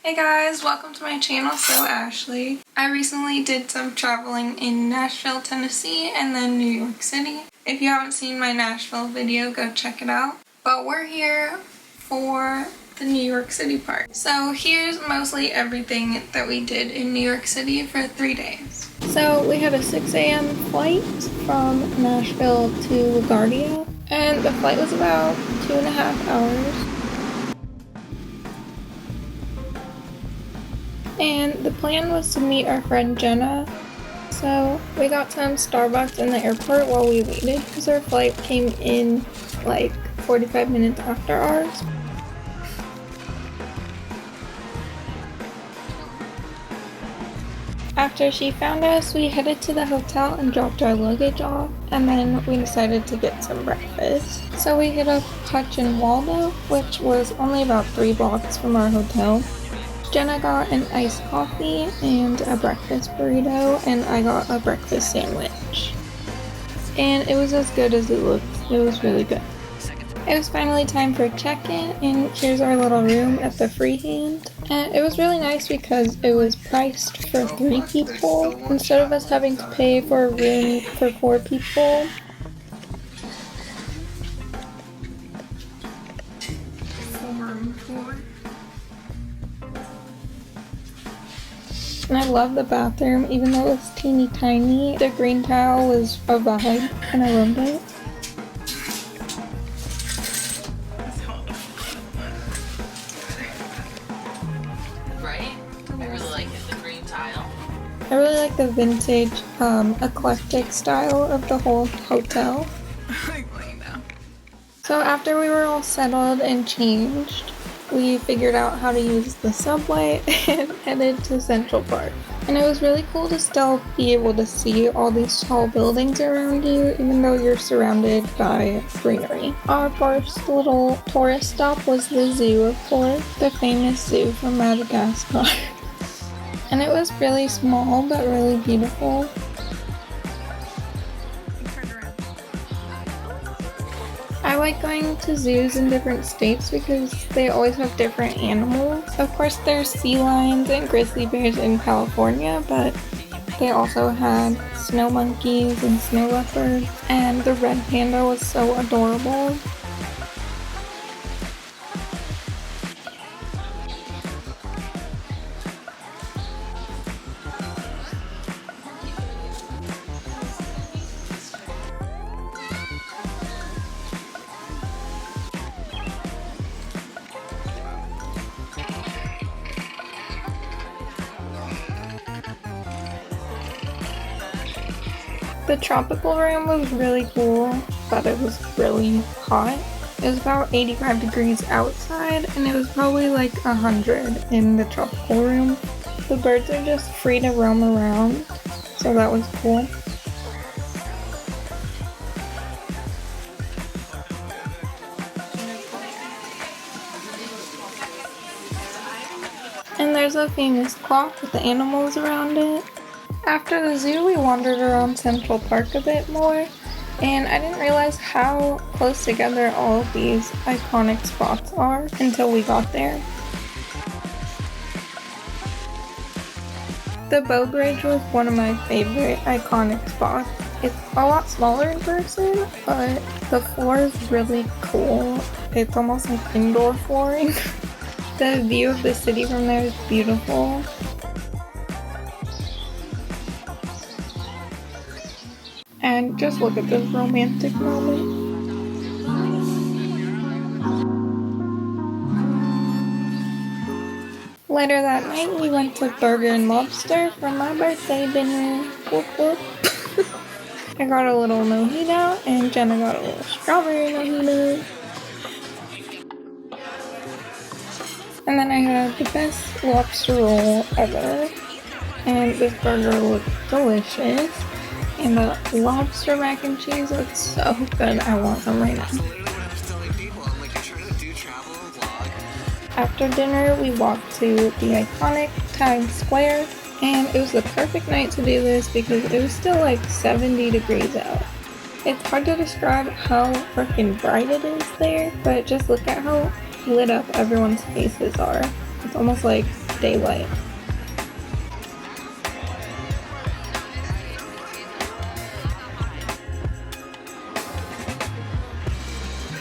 Hey guys, welcome to my channel. So Ashley. I recently did some traveling in Nashville, Tennessee, and then New York City. If you haven't seen my Nashville video, go check it out. But we're here for the New York City part. So here's mostly everything that we did in New York City for 3 days. So we had a 6 a.m. flight from Nashville to LaGuardia, and the flight was about 2.5 hours. And the plan was to meet our friend Jenna. So we got some Starbucks in the airport while we waited because our flight came in like 45 minutes after ours. After she found us, we headed to the hotel and dropped our luggage off, and then we decided to get some breakfast. So we hit up Hutch and Waldo, which was only about 3 blocks from our hotel. Jenna got an iced coffee and a breakfast burrito, and I got a breakfast sandwich. And it was as good as it looked. It was really good. It was finally time for check-in, and here's our little room at the Freehand. And it was really nice because it was priced for 3 people instead of us having to pay for a room for 4 people. And I love the bathroom, even though it was teeny tiny. The green tile was a vibe, and I loved it. Right? I really like it, the green tile. I really like the vintage, eclectic style of the whole hotel. So after we were all settled and changed, we figured out how to use the subway and headed to Central Park. And it was really cool to still be able to see all these tall buildings around you, even though you're surrounded by greenery. Our first little tourist stop was the zoo, of course, the famous zoo from Madagascar. And it was really small, but really beautiful. I like going to zoos in different states because they always have different animals. Of course, there's sea lions and grizzly bears in California, but they also had snow monkeys and snow leopards, and the red panda was so adorable. The tropical room was really cool, but it was really hot. It was about 85 degrees outside, and it was probably like 100 in the tropical room. The birds are just free to roam around, so that was cool. And there's a famous clock with the animals around it. After the zoo, we wandered around Central Park a bit more, and I didn't realize how close together all of these iconic spots are until we got there. The Bow Bridge was one of my favorite iconic spots. It's a lot smaller in person, but the floor is really cool. It's almost like indoor flooring. The view of the city from there is beautiful. And just look at this romantic moment. Later that night, we went to Burger and Lobster for my birthday dinner. Whoop whoop. I got a little mojito, and Jenna got a little strawberry mojito. And then I had the best lobster roll ever. And this burger looked delicious. And the lobster mac and cheese looks so good. I want some right now. After dinner, we walked to the iconic Times Square, and it was the perfect night to do this because it was still like 70 degrees out. It's hard to describe how freaking bright it is there, but just look at how lit up everyone's faces are. It's almost like daylight.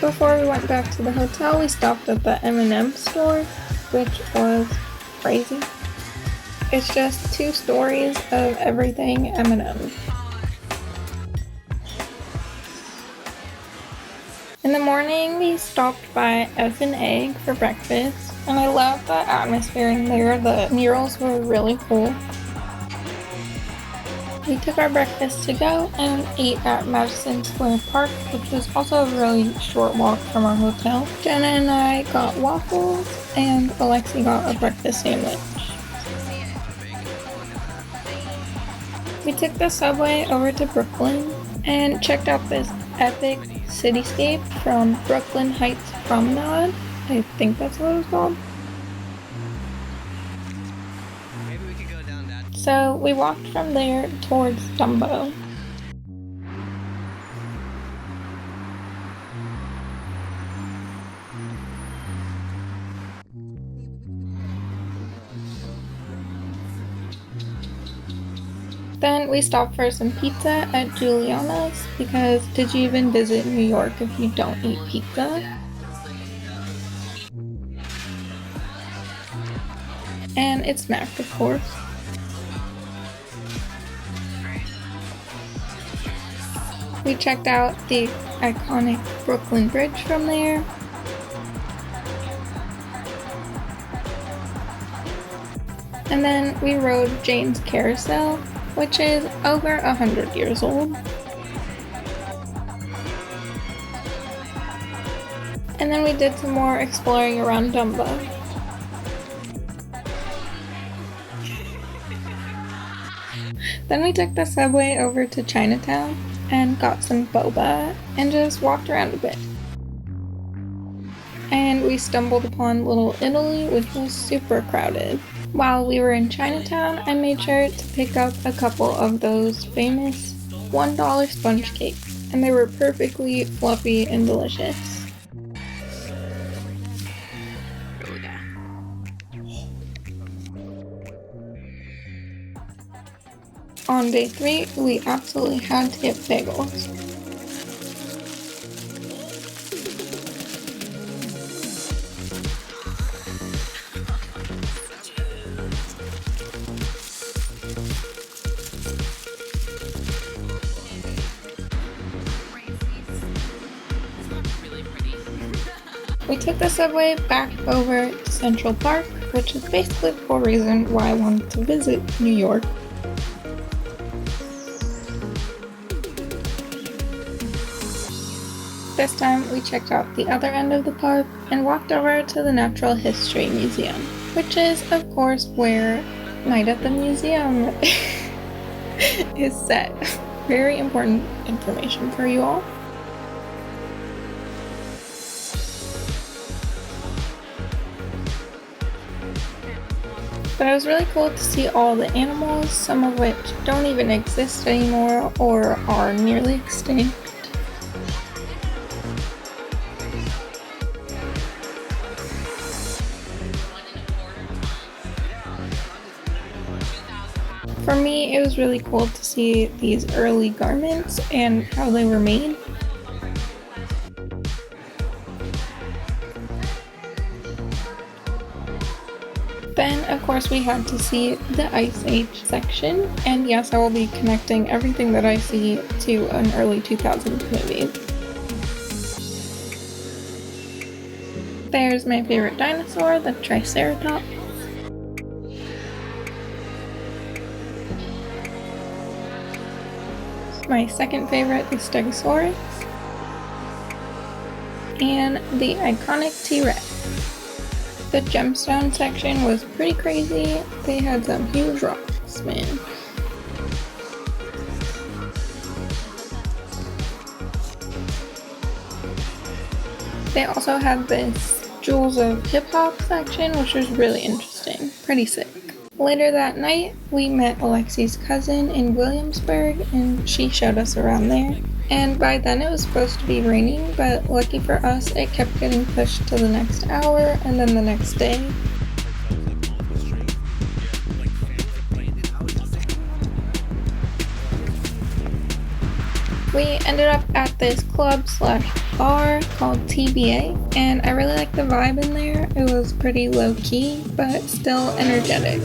Before we went back to the hotel, we stopped at the M&M store, which was crazy. It's just 2 stories of everything M&M. In the morning, we stopped by F and Egg for breakfast, and I loved the atmosphere in there. The murals were really cool. We took our breakfast to go and ate at Madison Square Park, which was also a really short walk from our hotel. Jenna and I got waffles, and Alexi got a breakfast sandwich. We took the subway over to Brooklyn and checked out this epic cityscape from Brooklyn Heights Promenade. I think that's what it was called. Maybe we could go down that. So we walked from there towards Dumbo. Then we stopped for some pizza at Giuliano's because did you even visit New York if you don't eat pizza? And it smacked, of course. We checked out the iconic Brooklyn Bridge from there. And then we rode Jane's Carousel, which is over 100 years old. And then we did some more exploring around Dumbo. Then we took the subway over to Chinatown and got some boba and just walked around a bit. And we stumbled upon Little Italy, which was super crowded. While we were in Chinatown, I made sure to pick up a couple of those famous $1 sponge cakes, and they were perfectly fluffy and delicious. On day 3, we absolutely had to get bagels. We took the subway back over to Central Park, which is basically the whole reason why I wanted to visit New York. This time we checked out the other end of the park and walked over to the Natural History Museum, which is of course where Night at the Museum is set. Very important information for you all. But it was really cool to see all the animals, some of which don't even exist anymore or are nearly extinct. For me, it was really cool to see these early garments and how they were made. Then, of course, we had to see the Ice Age section, and yes, I will be connecting everything that I see to an early 2000s movie. There's my favorite dinosaur, the Triceratops. My second favorite, the Stegosaurus. And the iconic T-Rex. The gemstone section was pretty crazy. They had some huge rocks, man. They also had this Jewels of Hip Hop section, which was really interesting. Pretty sick. Later that night, we met Alexi's cousin in Williamsburg, and she showed us around there. And by then it was supposed to be raining, but lucky for us, it kept getting pushed to the next hour and then the next day. We ended up at this club/bar called TBA, and I really liked the vibe in there. It was pretty low-key, but still energetic.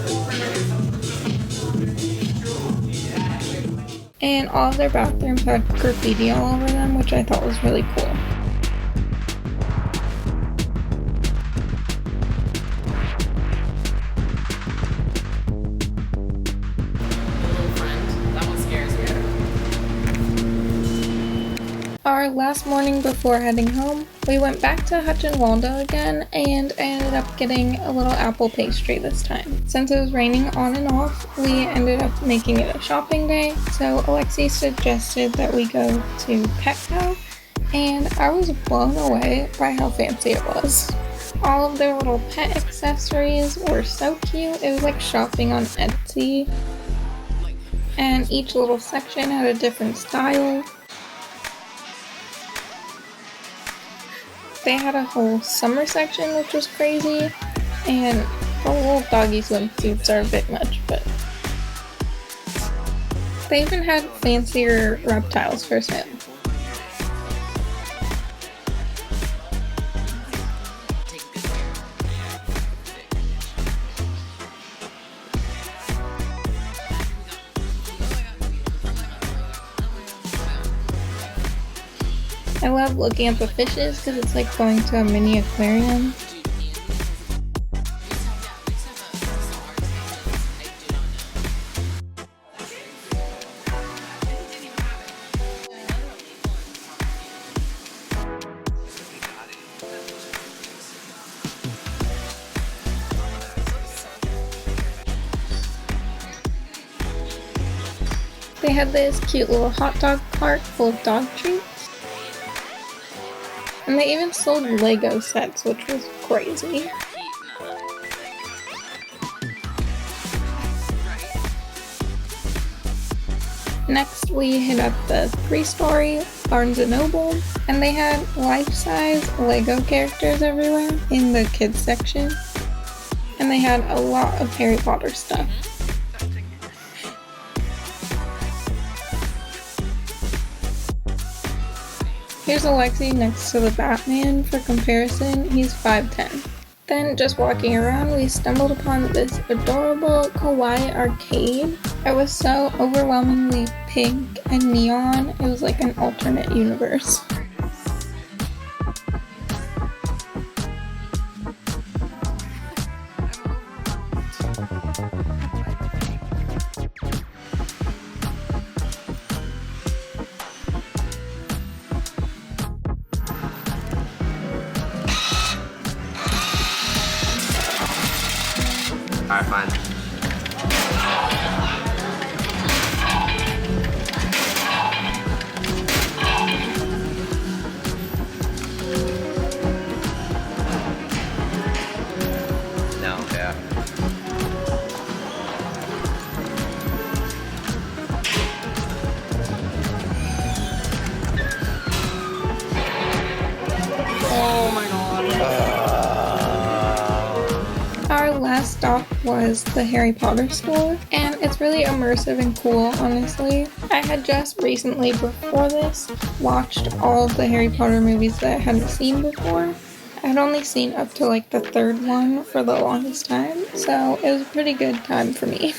And all of their bathrooms had graffiti all over them, which I thought was really cool. Our last morning before heading home, we went back to Hutch and Waldo again, and I ended up getting a little apple pastry this time. Since it was raining on and off, we ended up making it a shopping day, so Alexi suggested that we go to Petco, and I was blown away by how fancy it was. All of their little pet accessories were so cute. It was like shopping on Etsy, and each little section had a different style. They had a whole summer section, which was crazy, and the little doggy swimsuits are a bit much, but they even had fancier reptiles for sale. I love looking at the fishes because it's like going to a mini aquarium. They had this cute little hot dog cart full of dog treats. And they even sold Lego sets, which was crazy. Next, we hit up the 3-story Barnes & Noble, and they had life-size Lego characters everywhere in the kids section. And they had a lot of Harry Potter stuff. Here's Alexi next to the Batman for comparison. He's 5'10". Then, just walking around, we stumbled upon this adorable kawaii arcade. It was so overwhelmingly pink and neon. It was like an alternate universe. Alright, fine. No, yeah. Oh my god. Our last stop was the Harry Potter store, and it's really immersive and cool, honestly. I had just recently, before this, watched all of the Harry Potter movies that I hadn't seen before. I had only seen up to like the 3rd one for the longest time, so it was a pretty good time for me.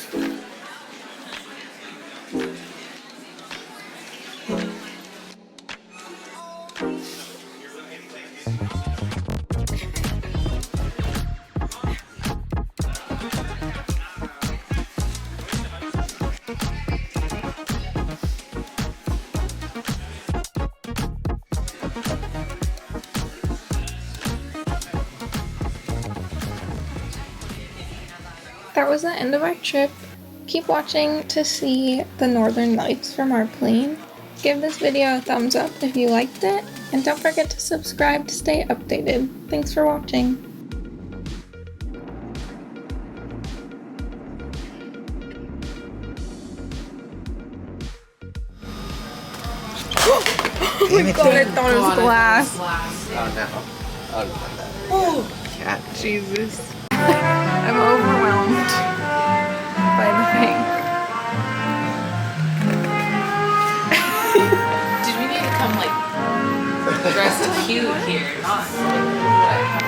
That was the end of our trip. Keep watching to see the northern lights from our plane. Give this video a thumbs up if you liked it, and don't forget to subscribe to stay updated. Thanks for watching. Oh my god, I thought it was glass. Oh no. Oh, Oh, cat. Jesus. I'm overwhelmed by the thing. Did dressed cute here, not